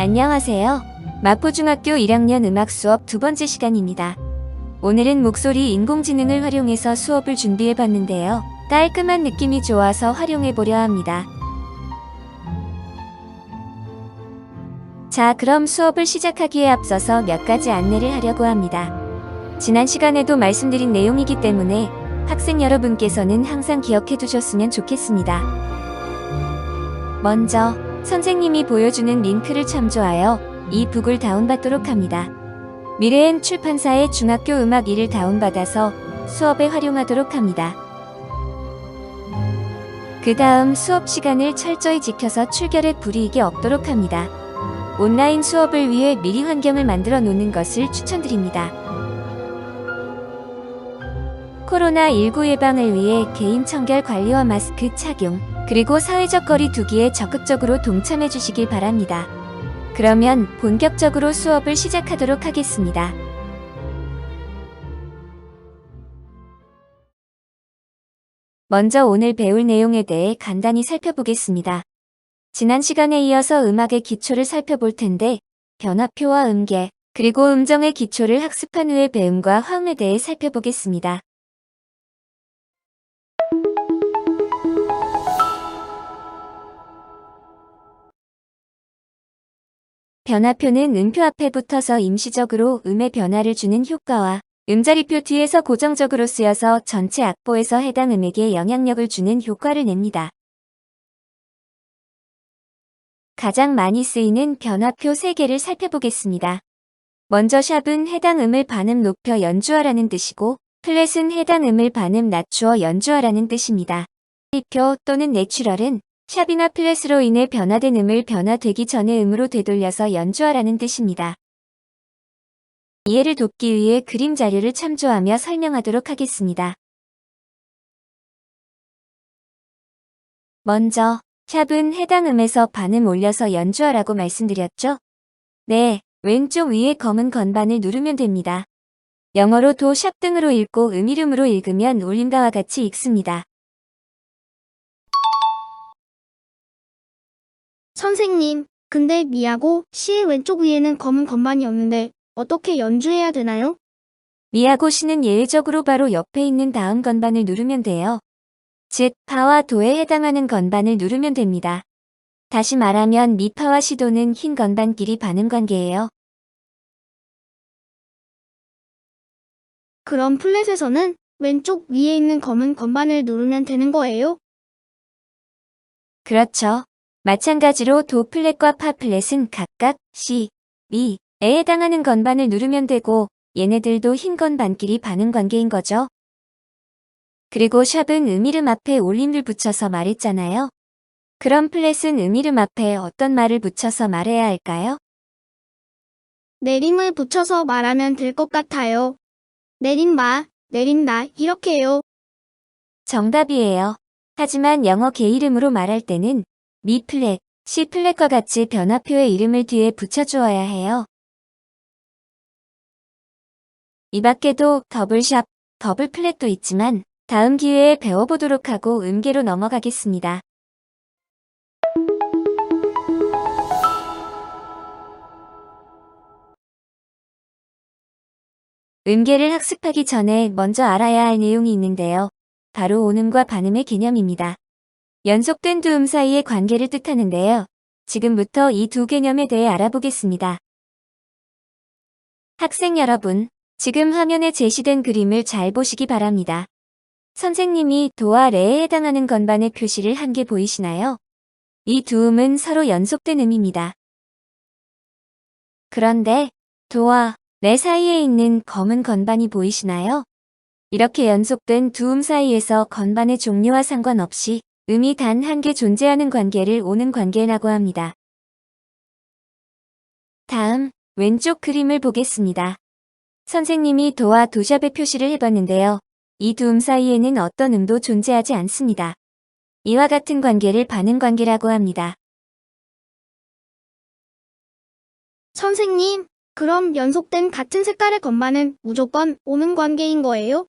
안녕하세요. 마포중학교 1학년 음악 수업 두 번째 시간입니다. 오늘은 목소리 인공지능을 활용해서 수업을 준비해 봤는데요. 깔끔한 느낌이 좋아서 활용해 보려 합니다. 자, 그럼 수업을 시작하기에 앞서서 몇 가지 안내를 하려고 합니다. 지난 시간에도 말씀드린 내용이기 때문에 학생 여러분께서는 항상 기억해 두셨으면 좋겠습니다. 먼저 선생님이 보여주는 링크를 참조하여 이 북을 다운받도록 합니다. 미래엔 출판사의 중학교 음악 2를 다운받아서 수업에 활용하도록 합니다. 그 다음 수업 시간을 철저히 지켜서 출결에 불이익이 없도록 합니다. 온라인 수업을 위해 미리 환경을 만들어 놓는 것을 추천드립니다. 코로나19 예방을 위해 개인 청결 관리와 마스크 착용, 그리고 사회적 거리 두기에 적극적으로 동참해 주시길 바랍니다. 그러면 본격적으로 수업을 시작하도록 하겠습니다. 먼저 오늘 배울 내용에 대해 간단히 살펴보겠습니다. 지난 시간에 이어서 음악의 기초를 살펴볼 텐데, 변화표와 음계, 그리고 음정의 기초를 학습한 후의 배움과 화음에 대해 살펴보겠습니다. 변화표는 음표 앞에 붙어서 임시적으로 음의 변화를 주는 효과와 음자리표 뒤에서 고정적으로 쓰여서 전체 악보에서 해당 음에게 영향력을 주는 효과를 냅니다. 가장 많이 쓰이는 변화표 3개를 살펴보겠습니다. 먼저 샵은 해당 음을 반음 높여 연주하라는 뜻이고, 플랫은 해당 음을 반음 낮추어 연주하라는 뜻입니다. 리표 또는 내추럴은 샵이나 플랫으로 인해 변화된 음을 변화되기 전의 음으로 되돌려서 연주하라는 뜻입니다. 이해를 돕기 위해 그림 자료를 참조하며 설명하도록 하겠습니다. 먼저 샵은 해당 음에서 반음 올려서 연주하라고 말씀드렸죠? 네, 왼쪽 위에 검은 건반을 누르면 됩니다. 영어로 도, 샵 등으로 읽고 음 이름으로 읽으면 울림과와 같이 읽습니다. 선생님, 근데 미하고 시의 왼쪽 위에는 검은 건반이 없는데 어떻게 연주해야 되나요? 미하고 시는 예외적으로 바로 옆에 있는 다음 건반을 누르면 돼요. 즉, 파와 도에 해당하는 건반을 누르면 됩니다. 다시 말하면 미파와 시도는 흰 건반끼리 반음 관계예요. 그럼 플랫에서는 왼쪽 위에 있는 검은 건반을 누르면 되는 거예요? 그렇죠. 마찬가지로 도 플랫과 파 플랫은 각각 C, 미에 해당하는 건반을 누르면 되고, 얘네들도 흰 건반끼리 반음 관계인 거죠. 그리고 샵은 음 이름 앞에 올림을 붙여서 말했잖아요. 그럼 플랫은 음 이름 앞에 어떤 말을 붙여서 말해야 할까요? 내림을 붙여서 말하면 될 것 같아요. 내린마, 내린다 이렇게요. 정답이에요. 하지만 영어 개 이름으로 말할 때는 미 플랫, 시 플랫과 같이 변화표의 이름을 뒤에 붙여주어야 해요. 이 밖에도 더블샵, 더블 플랫도 있지만 다음 기회에 배워보도록 하고 음계로 넘어가겠습니다. 음계를 학습하기 전에 먼저 알아야 할 내용이 있는데요. 바로 온음과 반음의 개념입니다. 연속된 두 음 사이의 관계를 뜻하는데요. 지금부터 이 두 개념에 대해 알아보겠습니다. 학생 여러분, 지금 화면에 제시된 그림을 잘 보시기 바랍니다. 선생님이 도와 레에 해당하는 건반의 표시를 한 개 보이시나요? 이 두 음은 서로 연속된 음입니다. 그런데 도와 레 사이에 있는 검은 건반이 보이시나요? 이렇게 연속된 두 음 사이에서 건반의 종류와 상관없이 음이 단 한 개 존재하는 관계를 오는 관계라고 합니다. 다음, 왼쪽 그림을 보겠습니다. 선생님이 도와 도샵의 표시를 해봤는데요. 이 두 음 사이에는 어떤 음도 존재하지 않습니다. 이와 같은 관계를 반음 관계라고 합니다. 선생님, 그럼 연속된 같은 색깔의 건반은 무조건 오는 관계인 거예요?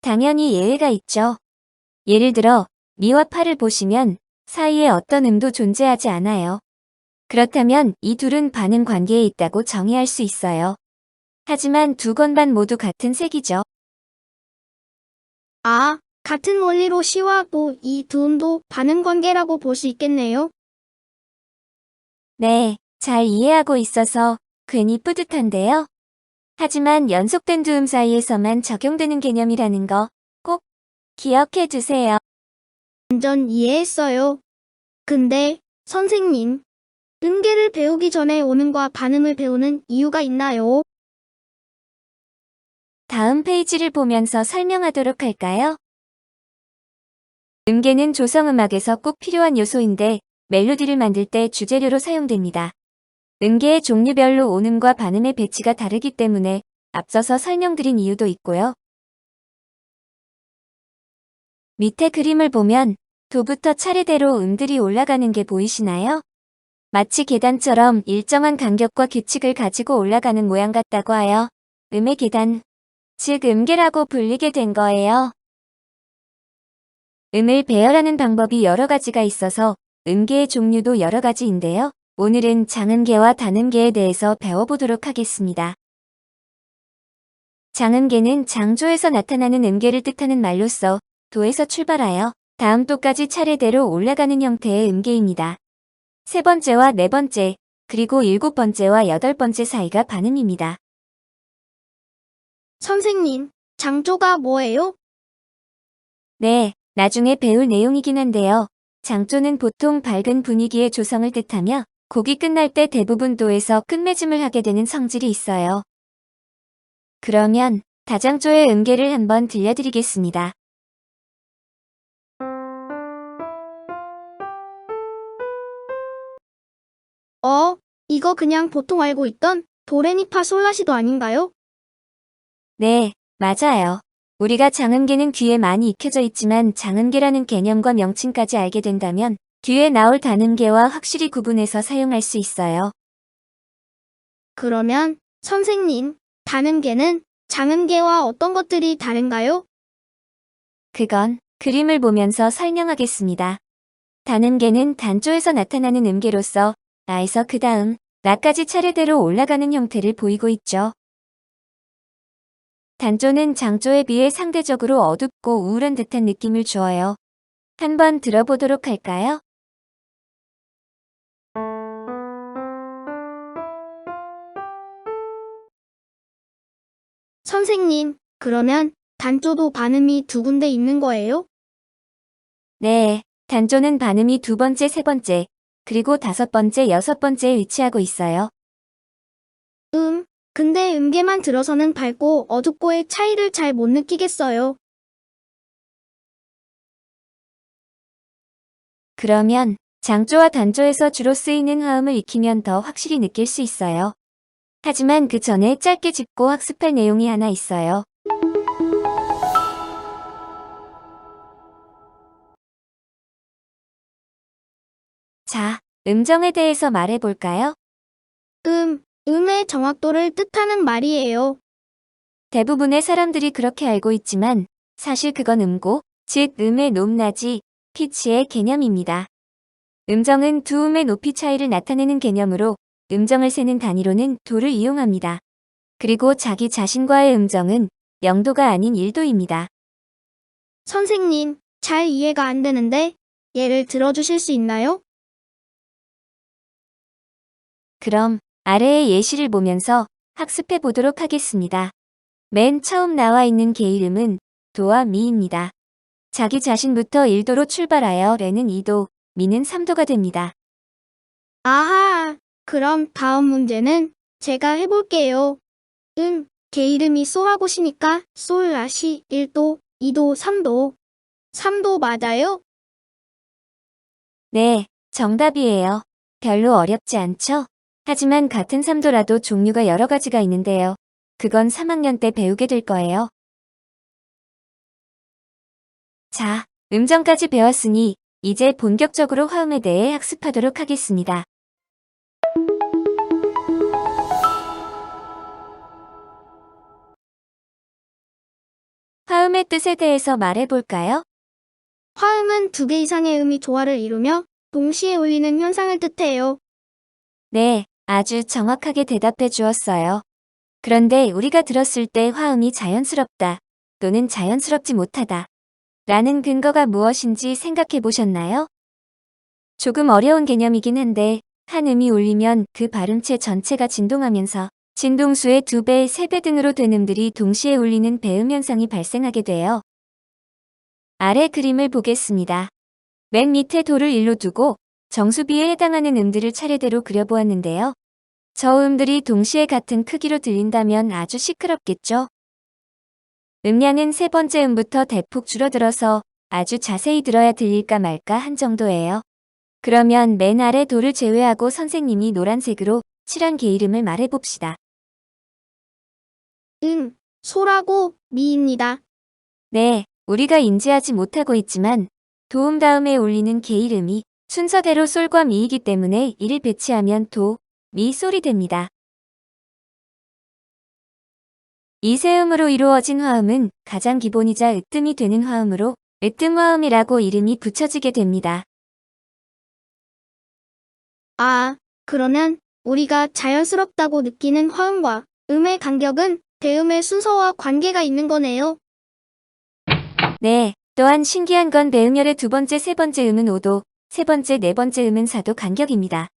당연히 예외가 있죠. 예를 들어 미와 파를 보시면 사이에 어떤 음도 존재하지 않아요. 그렇다면 이 둘은 반응 관계에 있다고 정의할 수 있어요. 하지만 두 건반 모두 같은 색이죠. 아, 같은 원리로 시와 도, 이 두 음도 반응 관계라고 볼 수 있겠네요. 네, 잘 이해하고 있어서 괜히 뿌듯한데요. 하지만 연속된 두 음 사이에서만 적용되는 개념이라는 거 꼭 기억해 두세요. 완전 이해했어요. 근데, 선생님, 음계를 배우기 전에 오음과 반음을 배우는 이유가 있나요? 다음 페이지를 보면서 설명하도록 할까요? 음계는 조성음악에서 꼭 필요한 요소인데 멜로디를 만들 때 주재료로 사용됩니다. 음계의 종류별로 온음과 반음의 배치가 다르기 때문에 앞서서 설명드린 이유도 있고요. 밑에 그림을 보면 도부터 차례대로 음들이 올라가는 게 보이시나요? 마치 계단처럼 일정한 간격과 규칙을 가지고 올라가는 모양 같다고 하여 음의 계단, 즉 음계라고 불리게 된 거예요. 음을 배열하는 방법이 여러 가지가 있어서 음계의 종류도 여러 가지인데요. 오늘은 장음계와 단음계에 대해서 배워보도록 하겠습니다. 장음계는 장조에서 나타나는 음계를 뜻하는 말로써 도에서 출발하여 다음 도까지 차례대로 올라가는 형태의 음계입니다. 세 번째와 네 번째, 그리고 일곱 번째와 여덟 번째 사이가 반음입니다. 선생님, 장조가 뭐예요? 네, 나중에 배울 내용이긴 한데요. 장조는 보통 밝은 분위기의 조성을 뜻하며 곡이 끝날 때 대부분 도에서 끝맺음을 하게 되는 성질이 있어요. 그러면 다장조의 음계를 한번 들려드리겠습니다. 이거 그냥 보통 알고 있던 도레미파솔라시도 아닌가요? 네, 맞아요. 우리가 장음계는 귀에 많이 익혀져 있지만 장음계라는 개념과 명칭까지 알게 된다면 뒤에 나올 단음계와 확실히 구분해서 사용할 수 있어요. 그러면 선생님, 단음계는 장음계와 어떤 것들이 다른가요? 그건 그림을 보면서 설명하겠습니다. 단음계는 단조에서 나타나는 음계로서 나에서 그 다음 나까지 차례대로 올라가는 형태를 보이고 있죠. 단조는 장조에 비해 상대적으로 어둡고 우울한 듯한 느낌을 주어요. 한번 들어보도록 할까요? 선생님, 그러면 단조도 반음이 두 군데 있는 거예요? 네, 단조는 반음이 두 번째, 세 번째, 그리고 다섯 번째, 여섯 번째에 위치하고 있어요. 근데 음계만 들어서는 밝고 어둡고의 차이를 잘 못 느끼겠어요. 그러면 장조와 단조에서 주로 쓰이는 화음을 익히면 더 확실히 느낄 수 있어요. 하지만 그 전에 짧게 짚고 학습할 내용이 하나 있어요. 자, 음정에 대해서 말해볼까요? 음의 정확도를 뜻하는 말이에요. 대부분의 사람들이 그렇게 알고 있지만 사실 그건 음고, 즉 음의 높낮이, 피치의 개념입니다. 음정은 두 음의 높이 차이를 나타내는 개념으로 음정을 세는 단위로는 도를 이용합니다. 그리고 자기 자신과의 음정은 0도가 아닌 1도입니다. 선생님, 잘 이해가 안 되는데 예를 들어주실 수 있나요? 그럼 아래의 예시를 보면서 학습해 보도록 하겠습니다. 맨 처음 나와 있는 개 이름은 도와 미입니다. 자기 자신부터 1도로 출발하여 레는 2도, 미는 3도가 됩니다. 아하, 그럼 다음 문제는 제가 해볼게요. 개 이름이 쏘라고시니까 솔라시 1도, 2도, 3도. 3도 맞아요? 네, 정답이에요. 별로 어렵지 않죠? 하지만 같은 3도라도 종류가 여러 가지가 있는데요. 그건 3학년 때 배우게 될 거예요. 자, 음정까지 배웠으니 이제 본격적으로 화음에 대해 학습하도록 하겠습니다. 화음의 뜻에 대해서 말해볼까요? 화음은 두 개 이상의 음이 조화를 이루며 동시에 울리는 현상을 뜻해요. 네, 아주 정확하게 대답해 주었어요. 그런데 우리가 들었을 때 화음이 자연스럽다 또는 자연스럽지 못하다 라는 근거가 무엇인지 생각해 보셨나요? 조금 어려운 개념이긴 한데 한 음이 울리면 그 발음체 전체가 진동하면서 진동수의 2배, 3배 등으로 된 음들이 동시에 울리는 배음 현상이 발생하게 돼요. 아래 그림을 보겠습니다. 맨 밑에 도를 1로 두고 정수비에 해당하는 음들을 차례대로 그려보았는데요. 저 음들이 동시에 같은 크기로 들린다면 아주 시끄럽겠죠? 음량은 세 번째 음부터 대폭 줄어들어서 아주 자세히 들어야 들릴까 말까 한 정도예요. 그러면 맨 아래 도를 제외하고 선생님이 노란색으로 칠한 게이름을 말해봅시다. 소라고 미입니다. 네, 우리가 인지하지 못하고 있지만 도음 다음에 울리는 게이름이 순서대로 솔과 미이기 때문에 이를 배치하면 도, 미, 솔이 됩니다. 이 세 음으로 이루어진 화음은 가장 기본이자 으뜸이 되는 화음으로 으뜸화음이라고 이름이 붙여지게 됩니다. 아, 그러면 우리가 자연스럽다고 느끼는 화음과 음의 간격은 배음의 순서와 관계가 있는 거네요. 네, 또한 신기한 건 배음열의 두 번째, 세 번째 음은 5도, 세 번째, 네 번째 음은 4도 간격입니다.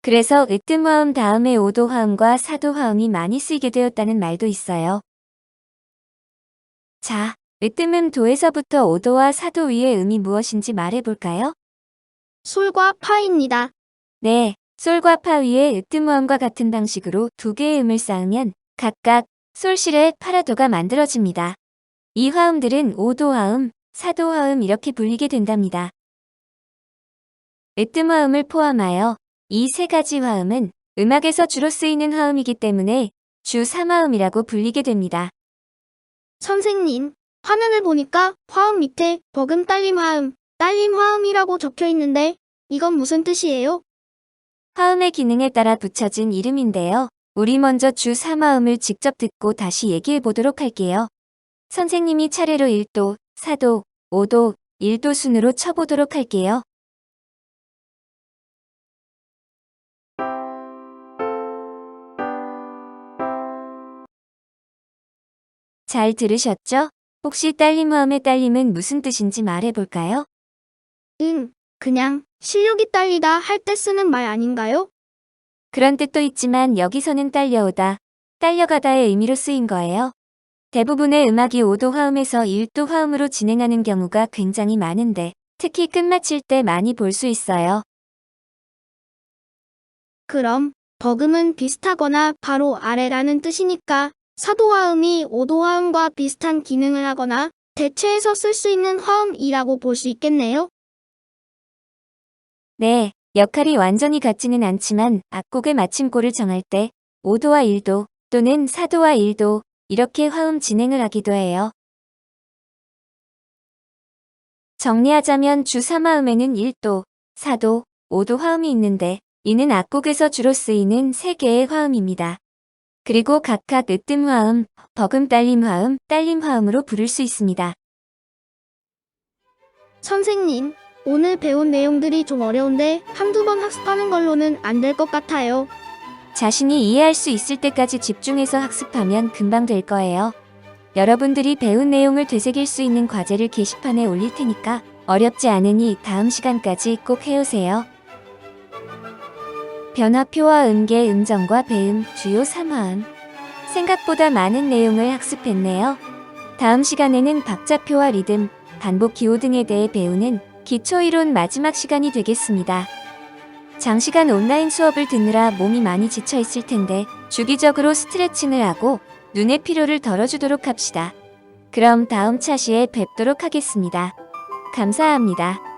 그래서 으뜸화음 다음에 5도 화음과 4도 화음이 많이 쓰이게 되었다는 말도 있어요. 자, 으뜸음 도에서부터 5도와 4도 위의 음이 무엇인지 말해볼까요? 솔과 파입니다. 네, 솔과 파 위에 으뜸화음과 같은 방식으로 두 개의 음을 쌓으면 각각 솔실의 파라도가 만들어집니다. 이 화음들은 5도 화음, 4도 화음 이렇게 불리게 된답니다. 으뜸화음을 포함하여 이 세 가지 화음은 음악에서 주로 쓰이는 화음이기 때문에 주 3화음이라고 불리게 됩니다. 선생님, 화면을 보니까 화음 밑에 버금 딸림 화음이라고 적혀 있는데 이건 무슨 뜻이에요? 화음의 기능에 따라 붙여진 이름인데요. 우리 먼저 주 3화음을 직접 듣고 다시 얘기해 보도록 할게요. 선생님이 차례로 1도, 4도, 5도, 1도 순으로 쳐보도록 할게요. 잘 들으셨죠? 혹시 딸림 화음의 딸림은 무슨 뜻인지 말해볼까요? 그냥 실력이 딸리다 할 때 쓰는 말 아닌가요? 그런 뜻도 있지만 여기서는 딸려오다, 딸려가다의 의미로 쓰인 거예요. 대부분의 음악이 5도 화음에서 1도 화음으로 진행하는 경우가 굉장히 많은데 특히 끝마칠 때 많이 볼 수 있어요. 그럼 버금은 비슷하거나 바로 아래라는 뜻이니까 사도 화음이 5도 화음과 비슷한 기능을 하거나 대체해서 쓸 수 있는 화음이라고 볼 수 있겠네요. 네, 역할이 완전히 같지는 않지만 악곡의 마침골을 정할 때 5도와 1도 또는 4도와 1도 이렇게 화음 진행을 하기도 해요. 정리하자면 주 3화음에는 1도, 4도, 5도 화음이 있는데 이는 악곡에서 주로 쓰이는 3개의 화음입니다. 그리고 각각 으뜸 화음, 버금 딸림 화음, 딸림 화음으로 부를 수 있습니다. 선생님, 오늘 배운 내용들이 좀 어려운데 한두 번 학습하는 걸로는 안 될 것 같아요. 자신이 이해할 수 있을 때까지 집중해서 학습하면 금방 될 거예요. 여러분들이 배운 내용을 되새길 수 있는 과제를 게시판에 올릴 테니까 어렵지 않으니 다음 시간까지 꼭 해오세요. 변화표와 음계, 음정과 배음, 주요 3화음. 생각보다 많은 내용을 학습했네요. 다음 시간에는 박자표와 리듬, 반복 기호 등에 대해 배우는 기초이론 마지막 시간이 되겠습니다. 장시간 온라인 수업을 듣느라 몸이 많이 지쳐 있을 텐데 주기적으로 스트레칭을 하고 눈의 피로를 덜어주도록 합시다. 그럼 다음 차시에 뵙도록 하겠습니다. 감사합니다.